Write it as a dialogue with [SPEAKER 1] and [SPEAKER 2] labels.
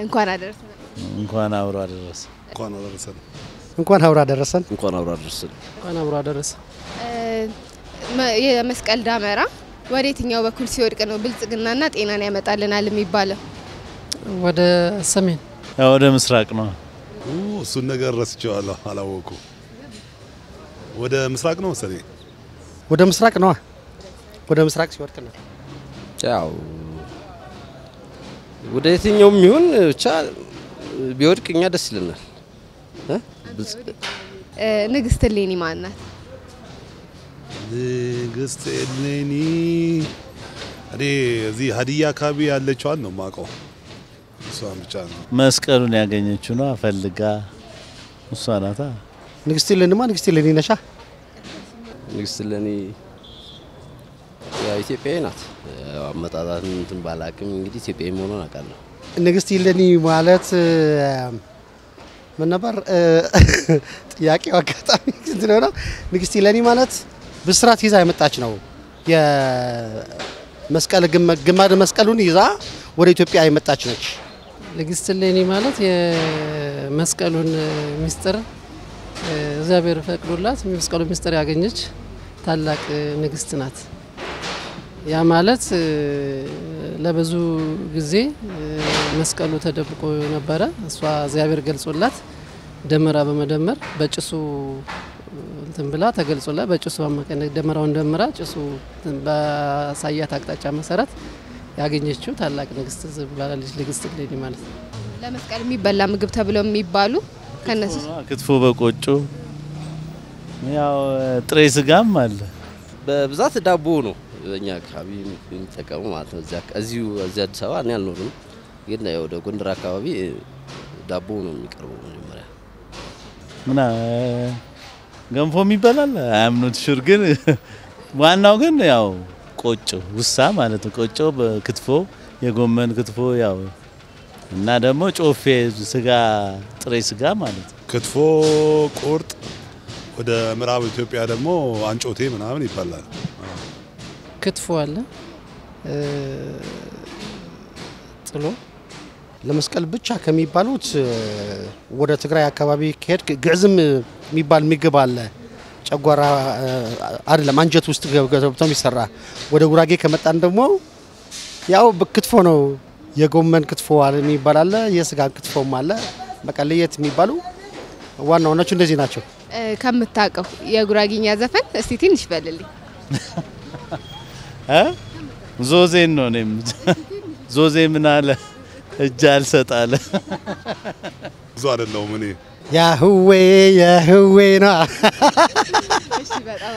[SPEAKER 1] እንኳን አደረሰን
[SPEAKER 2] እንኳን አብሮ አደረሰ
[SPEAKER 3] እንኳን አደረሰን
[SPEAKER 4] እንኳን አብሮ አደረሰን
[SPEAKER 3] እንኳን አብሮ አደረሰን
[SPEAKER 5] እንኳን አብሮ አደረሰ
[SPEAKER 1] የመስቀል ዳመራ ወዴትኛው በኩል ሲወድቅ ነው ብልጽግናና ጤናን ያመጣልናል የሚባለው?
[SPEAKER 5] ወደ ሰሜን
[SPEAKER 2] ወደ ምስራቅ ነው።
[SPEAKER 3] እሱን ነገር ረስቼዋለሁ አላወኩም። ወደ ምስራቅ ነው መሰለኝ።
[SPEAKER 4] ወደ ምስራቅ ነው። ወደ ምስራቅ ሲወድቅ ነው።
[SPEAKER 6] ያው ወደ የትኛውም ይሁን ብቻ ቢወድቅኛ ደስ ይለናል።
[SPEAKER 1] ንግስት እሌኒ ማን ናት?
[SPEAKER 3] ንግስት እሌኒ እኔ እዚህ ሀዲያ አካባቢ ያለችዋን ነው የማውቀው። እሷን ብቻ ነው
[SPEAKER 2] መስቀሉን ያገኘችው ነው ፈልጋ እሷ ናታ።
[SPEAKER 4] ንግስት እሌኒማ ንግስት እሌኒ ነሻ?
[SPEAKER 6] ንግስት እሌኒ ያው ኢትዮጵያዊ ናት። አመጣጣን እንትን ባላቅም እንግዲህ ኢትዮጵያዊ መሆኗን አውቃለሁ። ንግስት
[SPEAKER 4] እሌኒ ማለት ምን ነበር ጥያቄው? አጋጣሚ እንትን ነው። ንግስት እሌኒ ማለት ብስራት ይዛ የመጣች ነው። የመስቀል ግማደ መስቀሉን ይዛ ወደ ኢትዮጵያ የመጣች ነች።
[SPEAKER 5] ንግስት እሌኒ ማለት የመስቀሉን ሚስጥር እግዚአብሔር ፈቅዶላት የመስቀሉን ሚስጥር ያገኘች ታላቅ ንግስት ናት። ያ ማለት ለብዙ ጊዜ መስቀሉ ተደብቆ ነበረ። እሷ እግዚአብሔር ገልጾላት ደመራ በመደመር በጭሱ እንትን ብላ ተገልጾላት በጭሱ አማካኝነት ደመራውን ደመራ ጭሱ በሳያት አቅጣጫ መሰረት ያገኘችው ታላቅ ንግስት ዝባላለች ንግስት እሌኒ ማለት ነው።
[SPEAKER 1] ለመስቀል የሚበላ ምግብ ተብለው የሚባሉ ከነሱ
[SPEAKER 2] ክትፎ በቆጮ ያው ጥሬ ስጋም አለ።
[SPEAKER 6] በብዛት ዳቦ ነው እኛ አካባቢ የሚጠቀሙ ማለት ነው። እዚሁ አዲስ አበባ እኔ አልኖርም፣ ግን ወደ ጎንደር አካባቢ ዳቦ ነው የሚቀርበው መጀመሪያ።
[SPEAKER 2] ምና ገንፎም ይበላል አምኖት ሹር፣ ግን ዋናው ግን ያው ቆጮ ውሳ ማለት ነው። ቆጮ በክትፎ የጎመን ክትፎ ያው እና ደግሞ ጮፌ ስጋ ጥሬ ስጋ ማለት ነው።
[SPEAKER 3] ክትፎ ቁርጥ፣ ወደ ምዕራብ ኢትዮጵያ ደግሞ አንጮቴ ምናምን ይባላል።
[SPEAKER 5] ክትፎ አለ ጥሎ
[SPEAKER 4] ለመስቀል ብቻ ከሚባሉት ወደ ትግራይ አካባቢ ከሄድ ግዕዝም የሚባል ምግብ አለ። ጨጓራ አይደለም አንጀት ውስጥ ገብቶ የሚሰራ። ወደ ጉራጌ ከመጣን ደግሞ ያው ክትፎ ነው። የጎመን ክትፎ አለ የሚባል አለ፣ የስጋ ክትፎም አለ። በቃ ለየት የሚባሉ ዋናው ናቸው እንደዚህ ናቸው።
[SPEAKER 1] ከምታቀው የጉራጌኛ ዘፈን እስቲ ትንሽ በልልኝ።
[SPEAKER 2] ዞዜን ነው ነም ዞዜ ምን አለ እጅ አልሰጣለ
[SPEAKER 3] ብዙ አይደለም እኔ
[SPEAKER 4] ያህዌ ያህዌ ነው።
[SPEAKER 1] እሺ በጣም